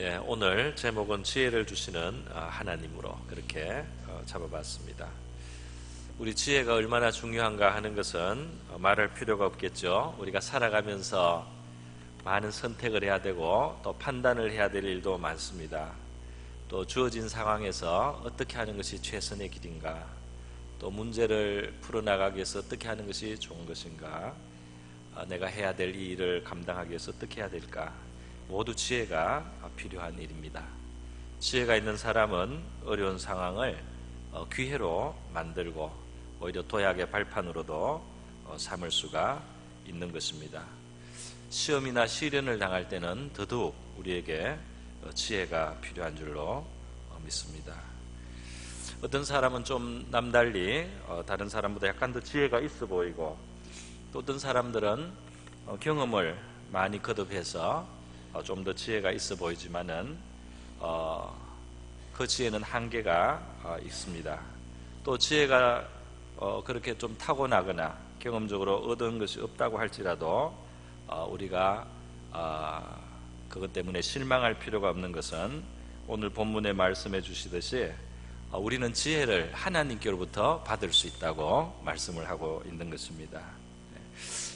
예, 오늘 제목은 지혜를 주시는 하나님으로 그렇게 잡아봤습니다. 우리 지혜가 얼마나 중요한가 하는 것은 말할 필요가 없겠죠. 우리가 살아가면서 많은 선택을 해야 되고 또 판단을 해야 될 일도 많습니다. 또 주어진 상황에서 어떻게 하는 것이 최선의 길인가, 또 문제를 풀어나가기 위해서 어떻게 하는 것이 좋은 것인가, 내가 해야 될 이 일을 감당하기 위해서 어떻게 해야 될까, 모두 지혜가 필요한 일입니다. 지혜가 있는 사람은 어려운 상황을 기회로 만들고 오히려 도약의 발판으로도 삼을 수가 있는 것입니다. 시험이나 시련을 당할 때는 더더욱 우리에게 지혜가 필요한 줄로 믿습니다. 어떤 사람은 좀 남달리 다른 사람보다 약간 더 지혜가 있어 보이고, 또 어떤 사람들은 경험을 많이 거듭해서 좀 더 지혜가 있어 보이지만은 그 지혜는 한계가 있습니다. 또 지혜가 그렇게 좀 타고나거나 경험적으로 얻은 것이 없다고 할지라도 우리가 그것 때문에 실망할 필요가 없는 것은 오늘 본문에 말씀해 주시듯이 우리는 지혜를 하나님께로부터 받을 수 있다고 말씀을 하고 있는 것입니다.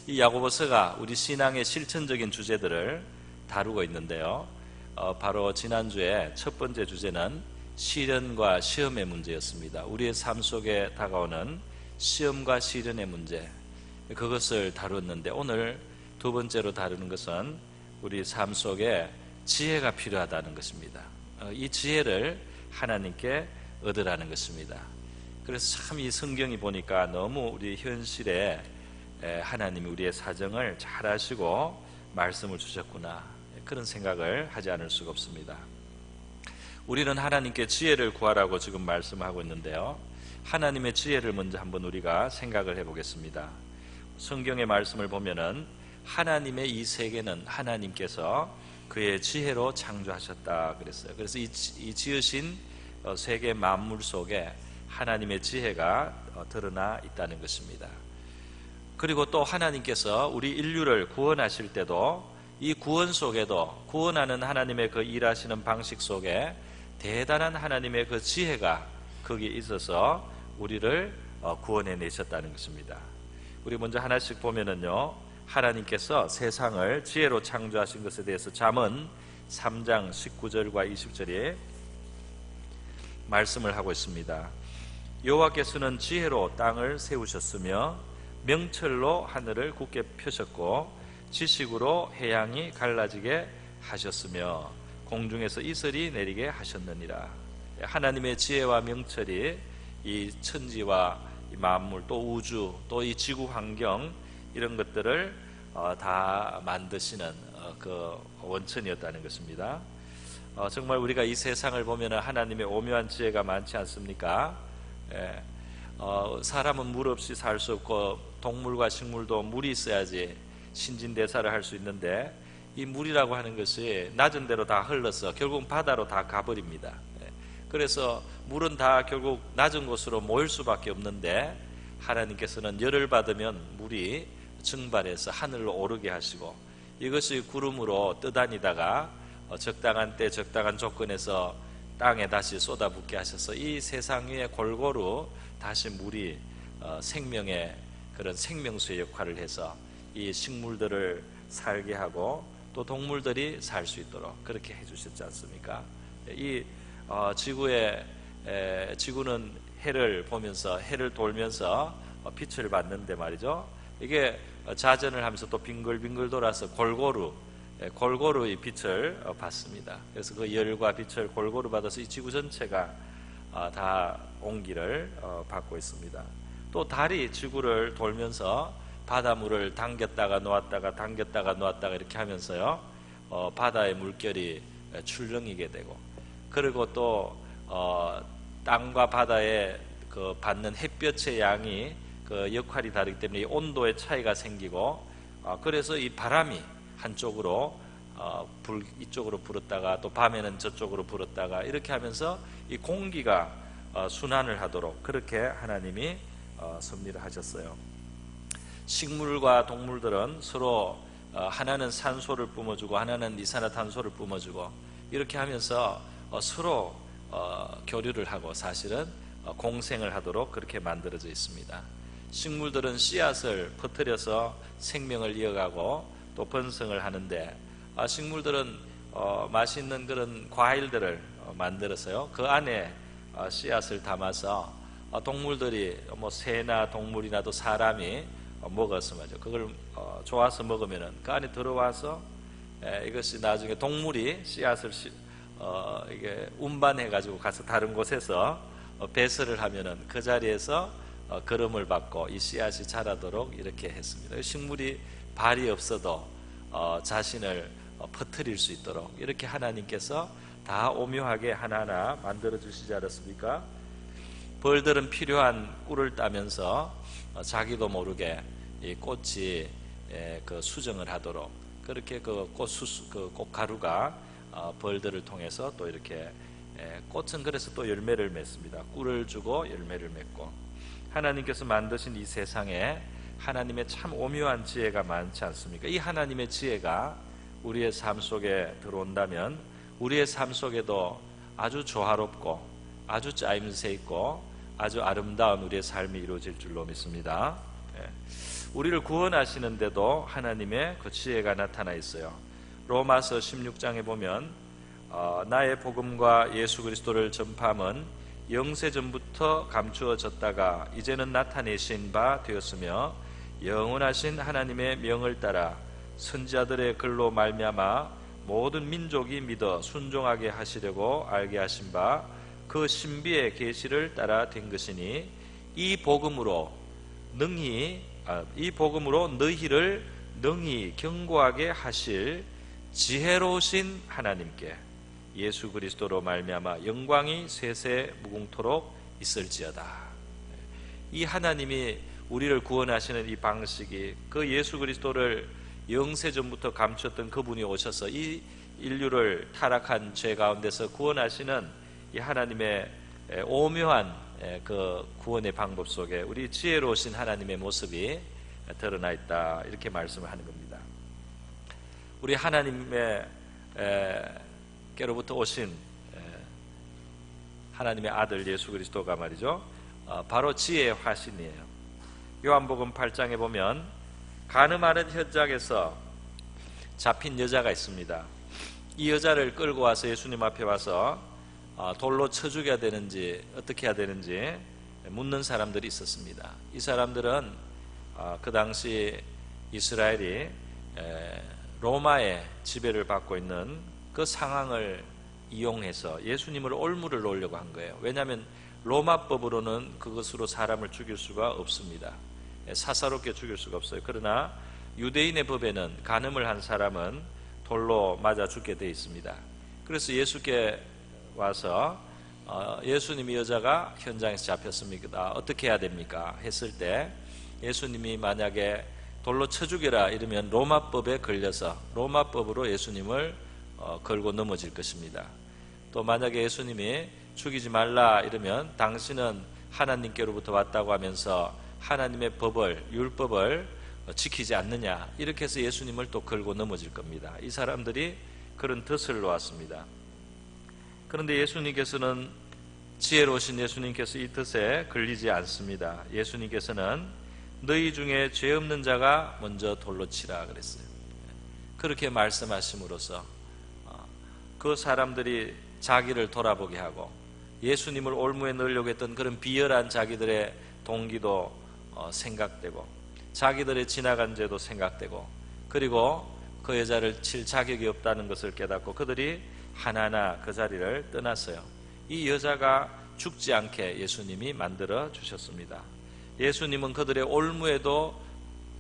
이 야고보서가 우리 신앙의 실천적인 주제들을 다루고 있는데요, 바로 지난주에 첫 번째 주제는 시련과 시험의 문제였습니다. 우리의 삶 속에 다가오는 시험과 시련의 문제, 그것을 다루었는데 오늘 두 번째로 다루는 것은 우리 삶 속에 지혜가 필요하다는 것입니다. 이 지혜를 하나님께 얻으라는 것입니다. 그래서 참 이 성경이 보니까 너무 우리 현실에 하나님이 우리의 사정을 잘 아시고 말씀을 주셨구나, 그런 생각을 하지 않을 수가 없습니다. 우리는 하나님께 지혜를 구하라고 지금 말씀하고 있는데요, 하나님의 지혜를 먼저 한번 우리가 생각을 해보겠습니다. 성경의 말씀을 보면은 하나님의 이 세계는 하나님께서 그의 지혜로 창조하셨다 그랬어요. 그래서 이 지으신 세계 만물 속에 하나님의 지혜가 드러나 있다는 것입니다. 그리고 또 하나님께서 우리 인류를 구원하실 때도 이 구원 속에도 구원하는 하나님의 그 일하시는 방식 속에 대단한 하나님의 그 지혜가 거기에 있어서 우리를 구원해 내셨다는 것입니다. 우리 먼저 하나씩 보면은요, 하나님께서 세상을 지혜로 창조하신 것에 대해서 잠언 3장 19절과 20절에 말씀을 하고 있습니다. 여호와께서는 지혜로 땅을 세우셨으며 명철로 하늘을 굳게 펴셨고 지식으로 해양이 갈라지게 하셨으며 공중에서 이슬이 내리게 하셨느니라. 하나님의 지혜와 명철이 이 천지와 이 만물, 또 우주, 또 이 지구 환경, 이런 것들을 다 만드시는 그 원천이었다는 것입니다. 정말 우리가 이 세상을 보면 하나님의 오묘한 지혜가 많지 않습니까? 사람은 물 없이 살 수 없고 동물과 식물도 물이 있어야지 신진대사를 할 수 있는데, 이 물이라고 하는 것이 낮은 데로 다 흘러서 결국 바다로 다 가버립니다. 그래서 물은 다 결국 낮은 곳으로 모일 수밖에 없는데, 하나님께서는 열을 받으면 물이 증발해서 하늘로 오르게 하시고, 이것이 구름으로 떠다니다가 적당한 때 적당한 조건에서 땅에 다시 쏟아붓게 하셔서 이 세상 위에 골고루 다시 물이 생명의 그런 생명수의 역할을 해서 이 식물들을 살게 하고 또 동물들이 살 수 있도록 그렇게 해주셨지 않습니까? 이 지구는 해를 보면서, 해를 돌면서 빛을 받는데 말이죠, 이게 자전을 하면서 또 빙글빙글 돌아서 골고루 이 빛을 받습니다. 그래서 그 열과 빛을 골고루 받아서 이 지구 전체가 다 온기를 받고 있습니다. 또 달이 지구를 돌면서 바닷물을 당겼다가 놓았다가 당겼다가 놓았다가 이렇게 하면서요, 바다의 물결이 출렁이게 되고, 그리고 또 땅과 바다에 그 받는 햇볕의 양이 그 역할이 다르기 때문에 이 온도의 차이가 생기고, 그래서 이 바람이 한쪽으로 이쪽으로 불었다가 또 밤에는 저쪽으로 불었다가 이렇게 하면서 이 공기가 순환을 하도록 그렇게 하나님이 섭리를 하셨어요. 식물과 동물들은 서로 하나는 산소를 뿜어주고 하나는 이산화탄소를 뿜어주고, 이렇게 하면서 서로 교류를 하고 사실은 공생을 하도록 그렇게 만들어져 있습니다. 식물들은 씨앗을 퍼뜨려서 생명을 이어가고 또 번성을 하는데, 식물들은 맛있는 그런 과일들을 만들어서요, 그 안에 씨앗을 담아서 동물들이 새나 동물이나 또 사람이 먹어서 말이죠, 그걸 좋아서 먹으면은 그 안에 들어와서 이것이 나중에 동물이 씨앗을 이게 운반해 가지고 가서 다른 곳에서 배설을 하면은 그 자리에서 걸음을 받고 이 씨앗이 자라도록 이렇게 했습니다. 식물이 발이 없어도 자신을 퍼뜨릴 수 있도록 이렇게 하나님께서 다 오묘하게 하나하나 만들어 주시지 않았습니까? 벌들은 필요한 꿀을 따면서 자기도 모르게 이 꽃이 그 수정을 하도록 그렇게 그 꽃가루가 벌들을 통해서 또 이렇게 꽃은 그래서 또 열매를 맺습니다. 꿀을 주고 열매를 맺고, 하나님께서 만드신 이 세상에 하나님의 참 오묘한 지혜가 많지 않습니까? 이 하나님의 지혜가 우리의 삶 속에 들어온다면 우리의 삶 속에도 아주 조화롭고 아주 짜임새 있고 아주 아름다운 우리의 삶이 이루어질 줄로 믿습니다. 우리를 구원하시는데도 하나님의 그 지혜가 나타나 있어요. 로마서 16장에 보면 나의 복음과 예수 그리스도를 전파함은 영세전부터 감추어졌다가 이제는 나타내신 바 되었으며 영원하신 하나님의 명을 따라 선지자들의 글로 말미암아 모든 민족이 믿어 순종하게 하시려고 알게 하신 바 그 신비의 계시를 따라 된 것이니 이 복음으로 너희를 능히 견고하게 하실 지혜로우신 하나님께 예수 그리스도로 말미암아 영광이 세세 무궁토록 있을지어다. 이 하나님이 우리를 구원하시는 이 방식이 그 예수 그리스도를 영세전부터 감췄던 그분이 오셔서 이 인류를 타락한 죄 가운데서 구원하시는 이 하나님의 오묘한 그 구원의 방법 속에 우리 지혜로우신 하나님의 모습이 드러나 있다, 이렇게 말씀을 하는 겁니다. 우리 하나님의 께로부터 오신 하나님의 아들 예수 그리스도가 말이죠, 바로 지혜의 화신이에요. 요한복음 8장에 보면 가늠하는 현장에서 잡힌 여자가 있습니다. 이 여자를 끌고 와서 예수님 앞에 와서 돌로 쳐 죽여야 되는지 어떻게 해야 되는지 묻는 사람들이 있었습니다. 이 사람들은 그 당시 이스라엘이 로마의 지배를 받고 있는 그 상황을 이용해서 예수님을 올무를 놓으려고 한 거예요. 왜냐하면 로마법으로는 그것으로 사람을 죽일 수가 없습니다. 사사롭게 죽일 수가 없어요. 그러나 유대인의 법에는 간음을 한 사람은 돌로 맞아 죽게 되어 있습니다. 그래서 예수께 와서 예수님이 여자가 현장에서 잡혔습니다. 어떻게 해야 됩니까? 했을 때 예수님이 만약에 돌로 쳐 죽여라 이러면 로마법에 걸려서 로마법으로 예수님을 걸고 넘어질 것입니다. 또 만약에 예수님이 죽이지 말라 이러면 당신은 하나님께로부터 왔다고 하면서 하나님의 법을, 율법을 지키지 않느냐, 이렇게 해서 예수님을 또 걸고 넘어질 겁니다. 이 사람들이 그런 덫을 놓았습니다. 그런데 예수님께서는, 지혜로우신 예수님께서 이 덫에 걸리지 않습니다. 예수님께서는 너희 중에 죄 없는 자가 먼저 돌로 치라 그랬어요. 그렇게 말씀하심으로써 그 사람들이 자기를 돌아보게 하고 예수님을 올무에 넣으려고 했던 그런 비열한 자기들의 동기도 생각되고 자기들의 지나간 죄도 생각되고, 그리고 그 여자를 칠 자격이 없다는 것을 깨닫고 그들이 하나하나 그 자리를 떠났어요. 이 여자가 죽지 않게 예수님이 만들어 주셨습니다. 예수님은 그들의 올무에도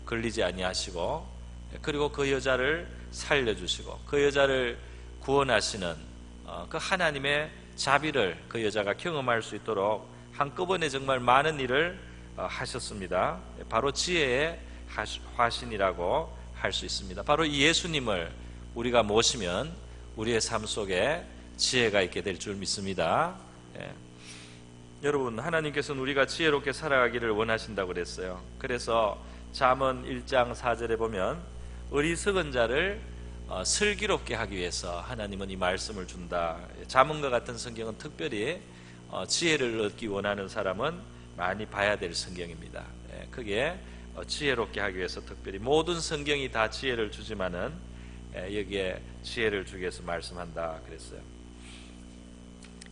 걸리지 아니하시고, 그리고 그 여자를 살려주시고 그 여자를 구원하시는 그 하나님의 자비를 그 여자가 경험할 수 있도록 한꺼번에 정말 많은 일을 하셨습니다. 바로 지혜의 화신이라고 할 수 있습니다. 바로 이 예수님을 우리가 모시면 우리의 삶 속에 지혜가 있게 될 줄 믿습니다. 여러분, 하나님께서는 우리가 지혜롭게 살아가기를 원하신다고 그랬어요. 그래서 잠언 1장 4절에 보면 어리석은 자를 슬기롭게 하기 위해서 하나님은 이 말씀을 준다. 잠언과 같은 성경은 특별히 지혜를 얻기 원하는 사람은 많이 봐야 될 성경입니다. 그게 지혜롭게 하기 위해서 특별히 모든 성경이 다 지혜를 주지만은 여기에 지혜를 주기 위해서 말씀한다 그랬어요.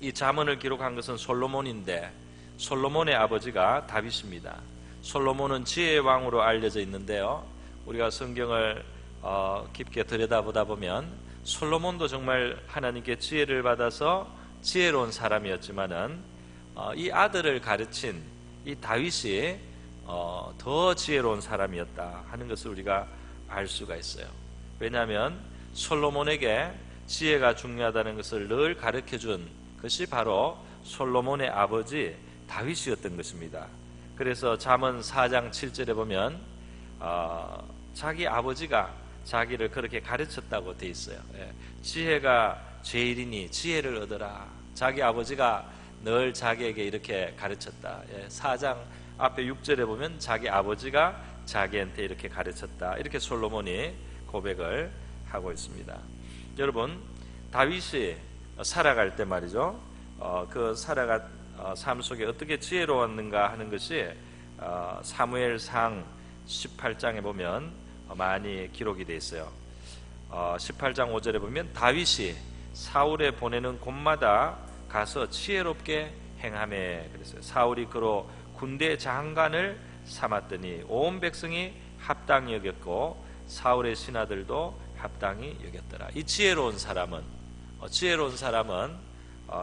이 잠언을 기록한 것은 솔로몬인데 솔로몬의 아버지가 다윗입니다. 솔로몬은 지혜의 왕으로 알려져 있는데요, 우리가 성경을 깊게 들여다보다 보면 솔로몬도 정말 하나님께 지혜를 받아서 지혜로운 사람이었지만은 이 아들을 가르친 이 다윗이 더 지혜로운 사람이었다 하는 것을 우리가 알 수가 있어요. 왜냐하면 솔로몬에게 지혜가 중요하다는 것을 늘 가르쳐준 것이 바로 솔로몬의 아버지 다윗이었던 것입니다. 그래서 잠언 4장 7절에 보면 자기 아버지가 자기를 그렇게 가르쳤다고 돼 있어요. 지혜가 제일이니 지혜를 얻어라. 자기 아버지가 늘 자기에게 이렇게 가르쳤다. 4장 앞에 6절에 보면 자기 아버지가 자기한테 이렇게 가르쳤다. 이렇게 솔로몬이 고백을 하고 있습니다. 여러분, 다윗이 살아갈 때 말이죠, 그 살아갈 삶 속에 어떻게 지혜로웠는가 하는 것이 사무엘상 18장에 보면 많이 기록이 되어 있어요. 18장 5절에 보면 다윗이 사울에 보내는 곳마다 가서 지혜롭게 행하매 그랬어요. 사울이 그로 군대 장관을 삼았더니 온 백성이 합당히 여겼고 사울의 신하들도 합당히 여겼더라. 이 지혜로운 사람은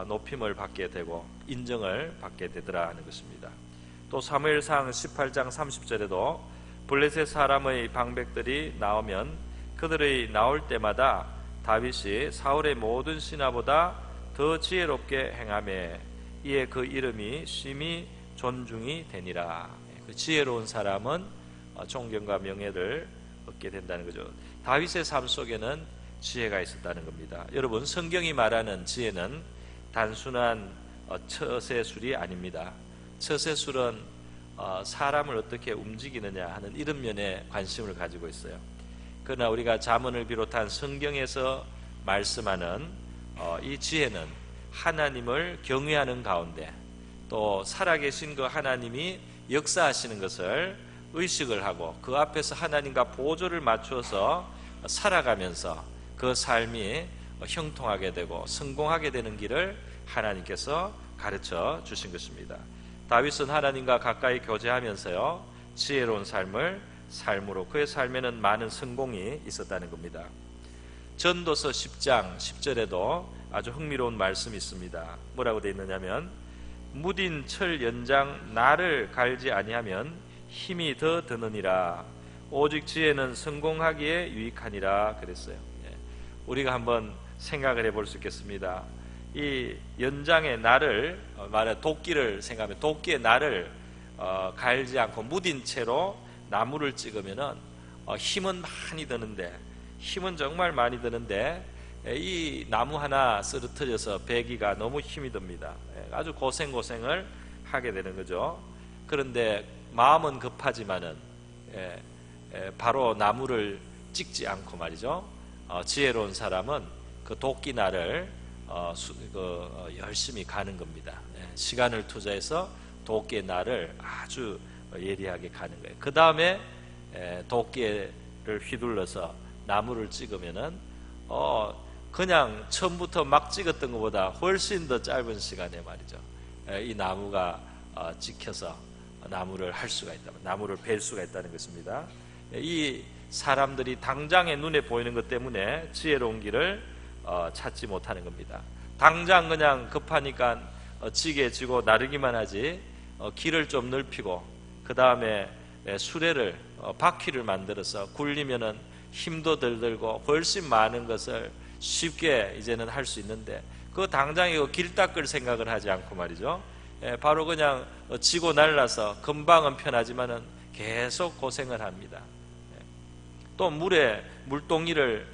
높임을 받게 되고 인정을 받게 되더라 하는 것입니다. 또 사무엘상 18장 30절에도 블레셋 사람의 방백들이 나오면 그들의 나올 때마다 다윗이 사울의 모든 신하보다 더 지혜롭게 행하매 이에 그 이름이 심히 존중이 되니라. 그 지혜로운 사람은 존경과 명예를 얻게 된다는 거죠. 다윗의 삶 속에는 지혜가 있었다는 겁니다. 여러분, 성경이 말하는 지혜는 단순한 처세술이 아닙니다. 처세술은 사람을 어떻게 움직이느냐 하는 이런 면에 관심을 가지고 있어요. 그러나 우리가 잠언을 비롯한 성경에서 말씀하는 이 지혜는 하나님을 경외하는 가운데 또 살아계신 그 하나님이 역사하시는 것을 의식을 하고 그 앞에서 하나님과 보조를 맞추어서 살아가면서 그 삶이 형통하게 되고 성공하게 되는 길을 하나님께서 가르쳐 주신 것입니다. 다윗은 하나님과 가까이 교제하면서요, 지혜로운 삶으로 그의 삶에는 많은 성공이 있었다는 겁니다. 전도서 10장 10절에도 아주 흥미로운 말씀이 있습니다. 뭐라고 되어 있느냐면 무딘 철 연장 나를 갈지 아니하면 힘이 더 드느니라. 오직 지혜는 성공하기에 유익하니라 그랬어요. 우리가 한번 생각을 해볼 수 있겠습니다. 이 연장의 날을 말해 도끼를 생각하면 도끼의 날을 갈지 않고 무딘 채로 나무를 찍으면은 힘은 많이 드는데 힘은 정말 많이 드는데 이 나무 하나 쓰러뜨려서 베기가 너무 힘이 듭니다. 아주 고생을 하게 되는 거죠. 그런데 마음은 급하지만은 바로 나무를 찍지 않고 말이죠. 지혜로운 사람은 그 도끼날을 열심히 가는 겁니다. 시간을 투자해서 도끼의 날을 아주 예리하게 가는 거예요. 그 다음에 도끼를 휘둘러서 나무를 찍으면은 그냥 처음부터 막 찍었던 것보다 훨씬 더 짧은 시간에 말이죠, 이 나무가 찍혀서 나무를 할 수가 있다, 나무를 벨 수가 있다는 것입니다. 이 사람들이 당장에 눈에 보이는 것 때문에 지혜로운 길을 찾지 못하는 겁니다. 당장 그냥 급하니까 지게 지고 나르기만 하지 길을 좀 넓히고 그 다음에 수레를 바퀴를 만들어서 굴리면은 힘도 덜 들고 훨씬 많은 것을 쉽게 이제는 할 수 있는데 그 당장 이거 길 닦을 생각을 하지 않고 말이죠, 바로 그냥 지고 날라서 금방은 편하지만은 계속 고생을 합니다. 또 물동이를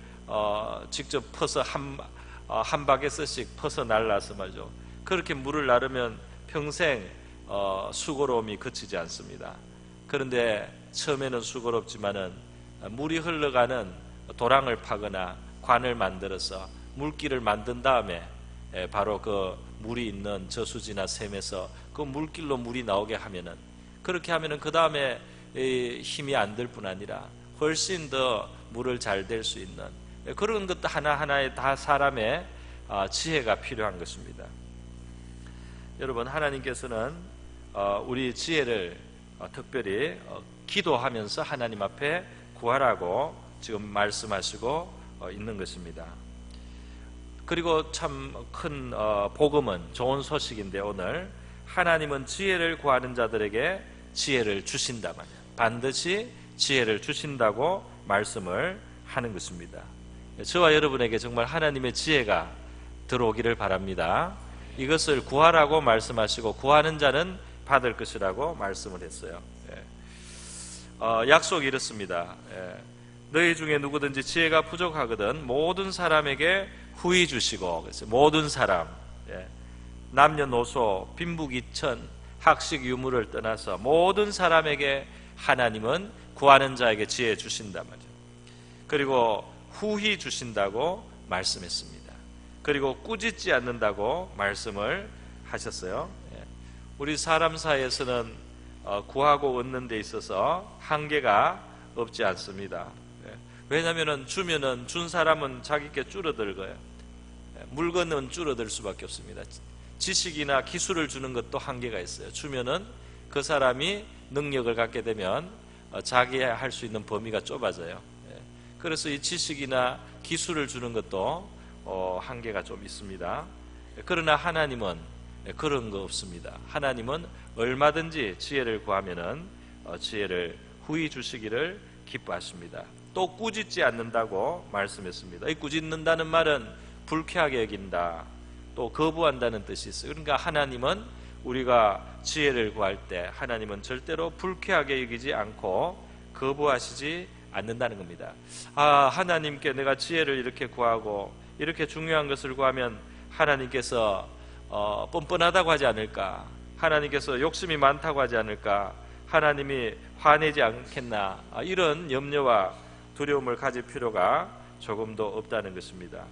직접 퍼서 한 바게스씩 퍼서 날라서 말이죠, 그렇게 물을 나르면 평생 수고로움이 그치지 않습니다. 그런데 처음에는 수고롭지만은 물이 흘러가는 도랑을 파거나 관을 만들어서 물길을 만든 다음에 바로 그 물이 있는 저수지나 샘에서 그 물길로 물이 나오게 하면은, 그렇게 하면은 그 다음에 힘이 안 들 뿐 아니라 훨씬 더 물을 잘 댈 수 있는 그런 것도 하나하나에 다 사람의 지혜가 필요한 것입니다. 여러분, 하나님께서는 우리 지혜를 특별히 기도하면서 하나님 앞에 구하라고 지금 말씀하시고 있는 것입니다. 그리고 참 큰 복음은, 좋은 소식인데, 오늘 하나님은 지혜를 구하는 자들에게 지혜를 주신다 말이에요. 반드시 지혜를 주신다고 말씀을 하는 것입니다. 저와 여러분에게 정말 하나님의 지혜가 들어오기를 바랍니다. 이것을 구하라고 말씀하시고 구하는 자는 받을 것이라고 말씀을 했어요. 약속이 이렇습니다. 너희 중에 누구든지 지혜가 부족하거든 모든 사람에게 후히 주시고, 그래서 모든 사람, 남녀노소, 빈부귀천, 학식 유무를 떠나서 모든 사람에게 하나님은 구하는 자에게 지혜 주신단 말이에요. 그리고 후히 주신다고 말씀했습니다. 그리고 꾸짖지 않는다고 말씀을 하셨어요. 우리 사람 사이에서는 구하고 얻는 데 있어서 한계가 없지 않습니다. 왜냐하면 주면은 준 사람은 자기께 줄어들고요. 물건은 줄어들 수밖에 없습니다. 지식이나 기술을 주는 것도 한계가 있어요. 주면은 그 사람이 능력을 갖게 되면 자기 할 수 있는 범위가 좁아져요. 그래서 이 지식이나 기술을 주는 것도 한계가 좀 있습니다. 그러나 하나님은 그런 거 없습니다. 하나님은 얼마든지 지혜를 구하면은 지혜를 후히 주시기를 기뻐하십니다. 또 꾸짖지 않는다고 말씀했습니다. 이 꾸짖는다는 말은 불쾌하게 여긴다, 또 거부한다는 뜻이 있어요. 그러니까 하나님은 우리가 지혜를 구할 때 하나님은 절대로 불쾌하게 여기지 않고 거부하시지 않는다는 겁니다. 하나님께 내가 지혜를 이렇게 구하고 이렇게 중요한 것을 구하면 하나님께서 뻔뻔하다고 하지 않을까, 하나님께서 욕심이 많다고 하지 않을까, 하나님이 화내지 않겠나, 이런 염려와 두려움을 가질 필요가 조금도 없다는 것입니다.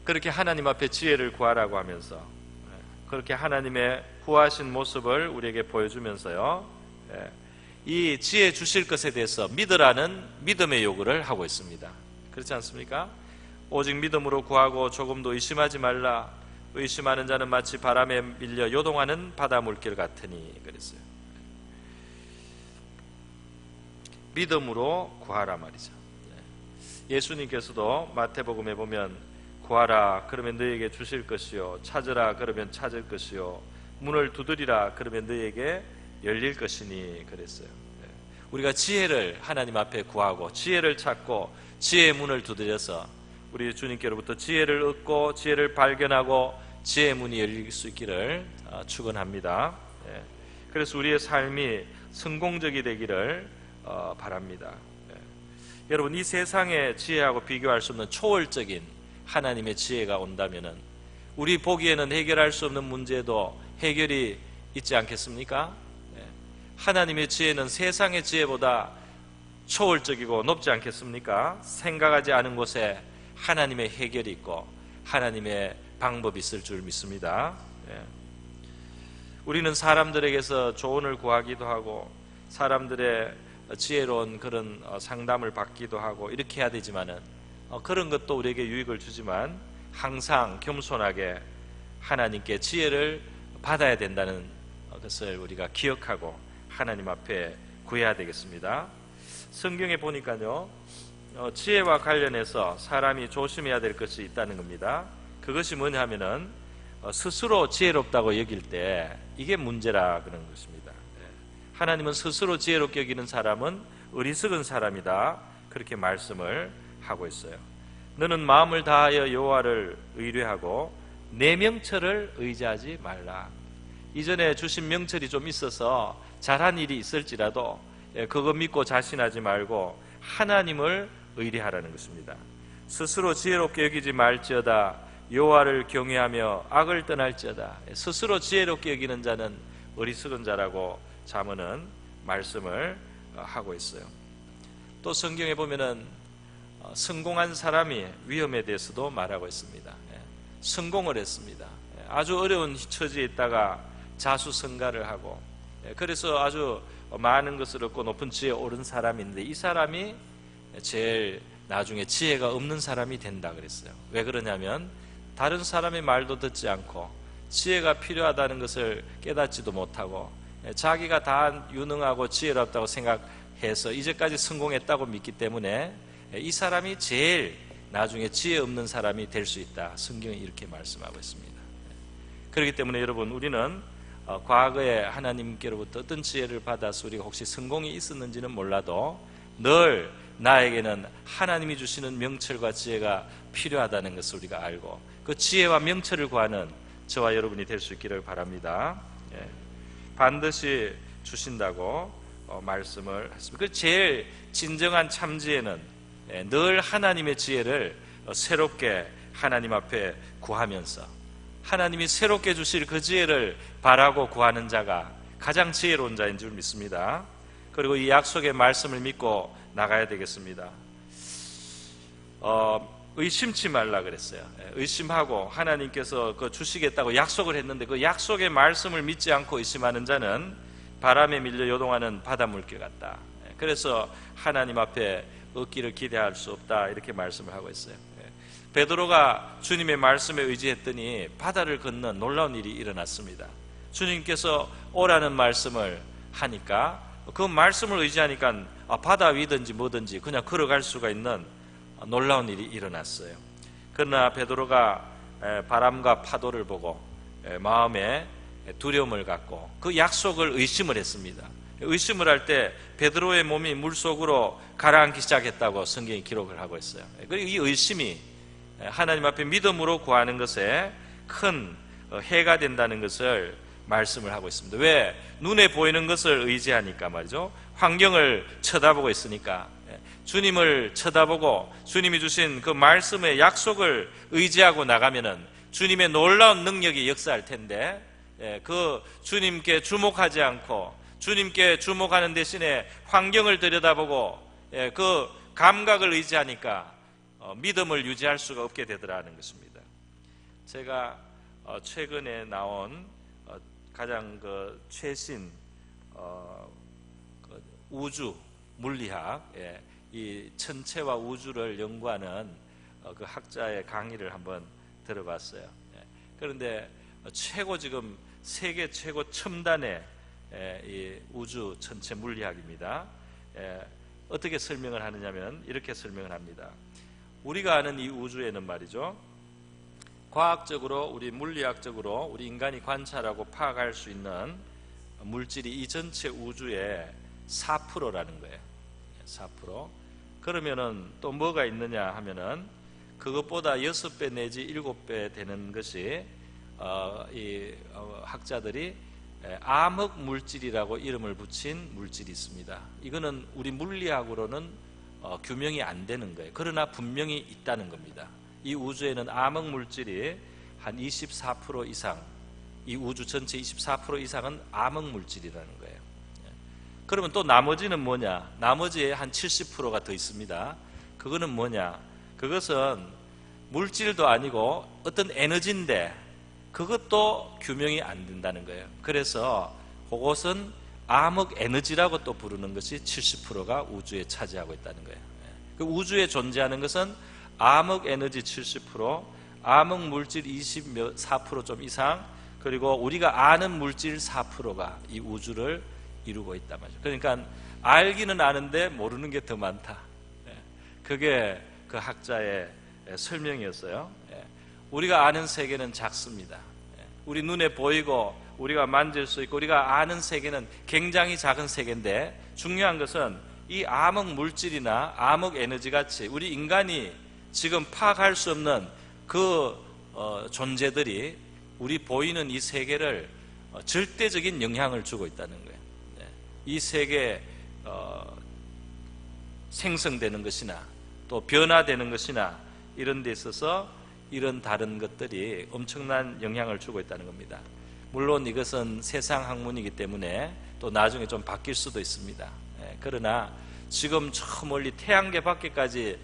그렇게 하나님 앞에 지혜를 구하라고 하면서, 그렇게 하나님의 구하신 모습을 우리에게 보여주면서요, 이 지혜 주실 것에 대해서 믿으라는 믿음의 요구를 하고 있습니다. 그렇지 않습니까? 오직 믿음으로 구하고 조금도 의심하지 말라. 의심하는 자는 마치 바람에 밀려 요동하는 바다 물길 같으니, 그랬어요. 믿음으로 구하라 말이죠. 예수님께서도 마태복음에 보면 구하라 그러면 너희에게 주실 것이요, 찾으라 그러면 찾을 것이요, 문을 두드리라 그러면 너희에게 열릴 것이니, 그랬어요. 우리가 지혜를 하나님 앞에 구하고 지혜를 찾고 지혜의 문을 두드려서 우리 주님께로부터 지혜를 얻고 지혜를 발견하고 지혜의 문이 열릴 수 있기를 축원합니다. 그래서 우리의 삶이 성공적이 되기를 바랍니다. 여러분, 이 세상의 지혜하고 비교할 수 없는 초월적인 하나님의 지혜가 온다면은 우리 보기에는 해결할 수 없는 문제도 해결이 있지 않겠습니까? 하나님의 지혜는 세상의 지혜보다 초월적이고 높지 않겠습니까? 생각하지 않은 곳에 하나님의 해결이 있고 하나님의 방법이 있을 줄 믿습니다. 우리는 사람들에게서 조언을 구하기도 하고 사람들의 지혜로운 그런 상담을 받기도 하고 이렇게 해야 되지만은 그런 것도 우리에게 유익을 주지만 항상 겸손하게 하나님께 지혜를 받아야 된다는 것을 우리가 기억하고 하나님 앞에 구해야 되겠습니다. 성경에 보니까요, 지혜와 관련해서 사람이 조심해야 될 것이 있다는 겁니다. 그것이 뭐냐 하면은 스스로 지혜롭다고 여길 때 이게 문제라 그런 것입니다. 하나님은 스스로 지혜롭게 여기는 사람은 어리석은 사람이다, 그렇게 말씀을 하고 있어요. 너는 마음을 다하여 여호와를 의뢰하고 내 명철을 의지하지 말라. 이전에 주신 명철이 좀 있어서 잘한 일이 있을지라도 그거 믿고 자신하지 말고 하나님을 의뢰하라는 것입니다. 스스로 지혜롭게 여기지 말지어다. 여호와를 경외하며 악을 떠날지어다. 스스로 지혜롭게 여기는 자는 어리석은 자라고 잠언은 말씀을 하고 있어요. 또 성경에 보면은 성공한 사람이 위험에 대해서도 말하고 있습니다. 성공을 했습니다. 아주 어려운 처지에 있다가 자수성가를 하고, 그래서 아주 많은 것을 얻고 높은 지혜에 오른 사람인데, 이 사람이 제일 나중에 지혜가 없는 사람이 된다 그랬어요. 왜 그러냐면 다른 사람의 말도 듣지 않고 지혜가 필요하다는 것을 깨닫지도 못하고 자기가 다 유능하고 지혜롭다고 생각해서 이제까지 성공했다고 믿기 때문에 이 사람이 제일 나중에 지혜 없는 사람이 될 수 있다. 성경이 이렇게 말씀하고 있습니다. 그렇기 때문에 여러분, 우리는 과거에 하나님께로부터 어떤 지혜를 받아서 우리가 혹시 성공이 있었는지는 몰라도 늘 나에게는 하나님이 주시는 명철과 지혜가 필요하다는 것을 우리가 알고 그 지혜와 명철을 구하는 저와 여러분이 될 수 있기를 바랍니다. 반드시 주신다고 말씀을 했습니다. 그 제일 진정한 참지혜는 늘 하나님의 지혜를 새롭게 하나님 앞에 구하면서 하나님이 새롭게 주실 그 지혜를 바라고 구하는 자가 가장 지혜로운 자인 줄 믿습니다. 그리고 이 약속의 말씀을 믿고 나가야 되겠습니다. 의심치 말라 그랬어요. 의심하고 하나님께서 그 주시겠다고 약속을 했는데 그 약속의 말씀을 믿지 않고 의심하는 자는 바람에 밀려 요동하는 바닷물길 같다. 그래서 하나님 앞에 얻기를 기대할 수 없다, 이렇게 말씀을 하고 있어요. 베드로가 주님의 말씀에 의지했더니 바다를 건넌 놀라운 일이 일어났습니다. 주님께서 오라는 말씀을 하니까 그 말씀을 의지하니까 바다 위든지 뭐든지 그냥 걸어갈 수가 있는 놀라운 일이 일어났어요. 그러나 베드로가 바람과 파도를 보고 마음에 두려움을 갖고 그 약속을 의심을 했습니다. 의심을 할 때 베드로의 몸이 물속으로 가라앉기 시작했다고 성경이 기록을 하고 있어요. 그리고 이 의심이 하나님 앞에 믿음으로 구하는 것에 큰 해가 된다는 것을 말씀을 하고 있습니다. 왜? 눈에 보이는 것을 의지하니까 말이죠. 환경을 쳐다보고 있으니까 주님을 쳐다보고 주님이 주신 그 말씀의 약속을 의지하고 나가면은 주님의 놀라운 능력이 역사할 텐데, 그 주님께 주목하지 않고 주님께 주목하는 대신에 환경을 들여다보고 그 감각을 의지하니까 믿음을 유지할 수가 없게 되더라는 것입니다. 제가 최근에 나온 가장 그 최신 우주 물리학, 이 천체와 우주를 연구하는 그 학자의 강의를 한번 들어봤어요. 그런데 지금 세계 최고 첨단의 이 우주 천체 물리학입니다. 어떻게 설명을 하느냐면 이렇게 설명을 합니다. 우리가 아는 이 우주에는 말이죠, 과학적으로 우리 물리학적으로 우리 인간이 관찰하고 파악할 수 있는 물질이 이 전체 우주의 4%라는 거예요. 4%. 그러면은 또 뭐가 있느냐 하면은 그것보다 6배 내지 7배 되는 것이 학자들이 암흑 물질이라고 이름을 붙인 물질이 있습니다. 이거는 우리 물리학으로는 규명이 안 되는 거예요. 그러나 분명히 있다는 겁니다. 이 우주에는 암흑 물질이 한 24% 이상, 이 우주 전체 24% 이상은 암흑 물질이라는 거예요. 그러면 또 나머지는 뭐냐? 나머지에 한 70%가 더 있습니다. 그거는 뭐냐? 그것은 물질도 아니고 어떤 에너지인데 그것도 규명이 안 된다는 거예요. 그래서 그것은 암흑 에너지라고 또 부르는 것이 70%가 우주에 차지하고 있다는 거예요. 그 우주에 존재하는 것은 암흑 에너지 70%, 암흑 물질 24% 좀 이상, 그리고 우리가 아는 물질 4%가 이 우주를 이루고 있단 말이죠. 그러니까 알기는 아는데 모르는 게 더 많다. 그게 그 학자의 설명이었어요. 우리가 아는 세계는 작습니다. 우리 눈에 보이고 우리가 만질 수 있고 우리가 아는 세계는 굉장히 작은 세계인데, 중요한 것은 이 암흑 물질이나 암흑 에너지 같이 우리 인간이 지금 파악할 수 없는 그 존재들이 우리 보이는 이 세계를 절대적인 영향을 주고 있다는 거예요. 이 세계에 생성되는 것이나 또 변화되는 것이나 이런 데 있어서 이런 다른 것들이 엄청난 영향을 주고 있다는 겁니다. 물론 이것은 세상 학문이기 때문에 또 나중에 좀 바뀔 수도 있습니다. 그러나 지금 저 멀리 태양계 밖에까지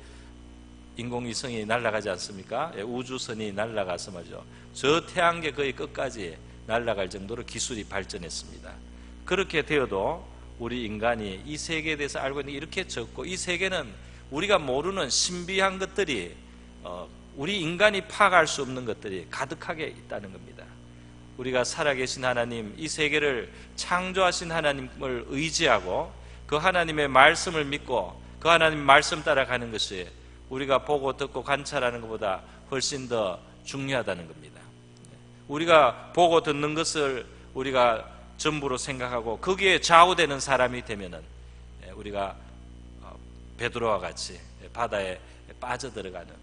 인공위성이 날아가지 않습니까? 우주선이 날아가서 말이죠. 저 태양계 거의 끝까지 날아갈 정도로 기술이 발전했습니다. 그렇게 되어도 우리 인간이 이 세계에 대해서 알고 있는 게 이렇게 적고, 이 세계는 우리가 모르는 신비한 것들이, 우리 인간이 파악할 수 없는 것들이 가득하게 있다는 겁니다. 우리가 살아계신 하나님, 이 세계를 창조하신 하나님을 의지하고 그 하나님의 말씀을 믿고 그 하나님 말씀 따라가는 것이 우리가 보고 듣고 관찰하는 것보다 훨씬 더 중요하다는 겁니다. 우리가 보고 듣는 것을 우리가 전부로 생각하고 거기에 좌우되는 사람이 되면은 우리가 베드로와 같이 바다에 빠져들어가는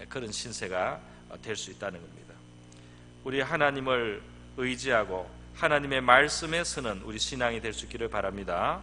그런 신세가 될 수 있다는 겁니다. 우리 하나님을 의지하고 하나님의 말씀에 서는 우리 신앙이 될 수 있기를 바랍니다.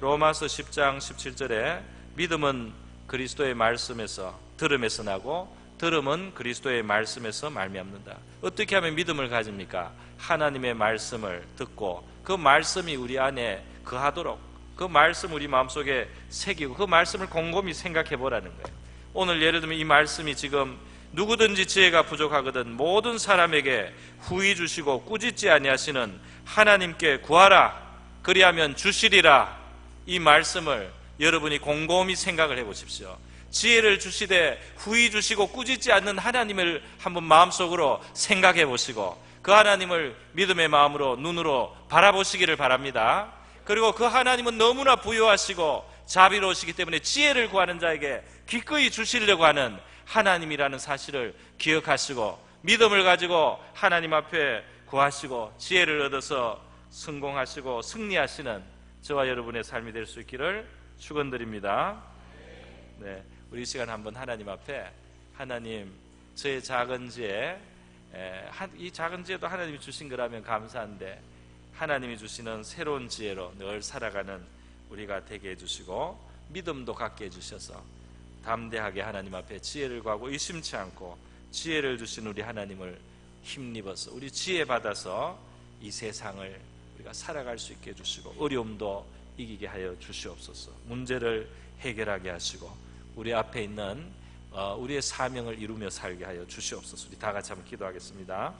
로마서 10장 17절에 믿음은 그리스도의 말씀에서, 들음에서 나고 들음은 그리스도의 말씀에서 말미암는다. 어떻게 하면 믿음을 가집니까? 하나님의 말씀을 듣고 그 말씀이 우리 안에 거하도록, 그 말씀 우리 마음속에 새기고 그 말씀을 곰곰이 생각해 보라는 거예요. 오늘 예를 들면 이 말씀이 지금 누구든지 지혜가 부족하거든 모든 사람에게 후히 주시고 꾸짖지 아니하시는 하나님께 구하라, 그리하면 주시리라. 이 말씀을 여러분이 곰곰이 생각을 해 보십시오. 지혜를 주시되 후히 주시고 꾸짖지 않는 하나님을 한번 마음속으로 생각해 보시고 그 하나님을 믿음의 마음으로, 눈으로 바라보시기를 바랍니다. 그리고 그 하나님은 너무나 부유하시고 자비로우시기 때문에 지혜를 구하는 자에게 기꺼이 주시려고 하는 하나님이라는 사실을 기억하시고 믿음을 가지고 하나님 앞에 구하시고 지혜를 얻어서 성공하시고 승리하시는 저와 여러분의 삶이 될 수 있기를 축원드립니다. 네, 우리 이 시간 한번 하나님 앞에, 하나님, 저의 작은 지혜, 이 작은 지혜도 하나님이 주신 거라면 감사한데 하나님이 주시는 새로운 지혜로 늘 살아가는 우리가 되게 해주시고 믿음도 갖게 해주셔서 담대하게 하나님 앞에 지혜를 구하고 의심치 않고 지혜를 주신 우리 하나님을 힘입어서 우리 지혜 받아서 이 세상을 우리가 살아갈 수 있게 해주시고 어려움도 이기게 하여 주시옵소서. 문제를 해결하게 하시고 우리 앞에 있는 우리의 사명을 이루며 살게 하여 주시옵소서. 우리 다 같이 한번 기도하겠습니다.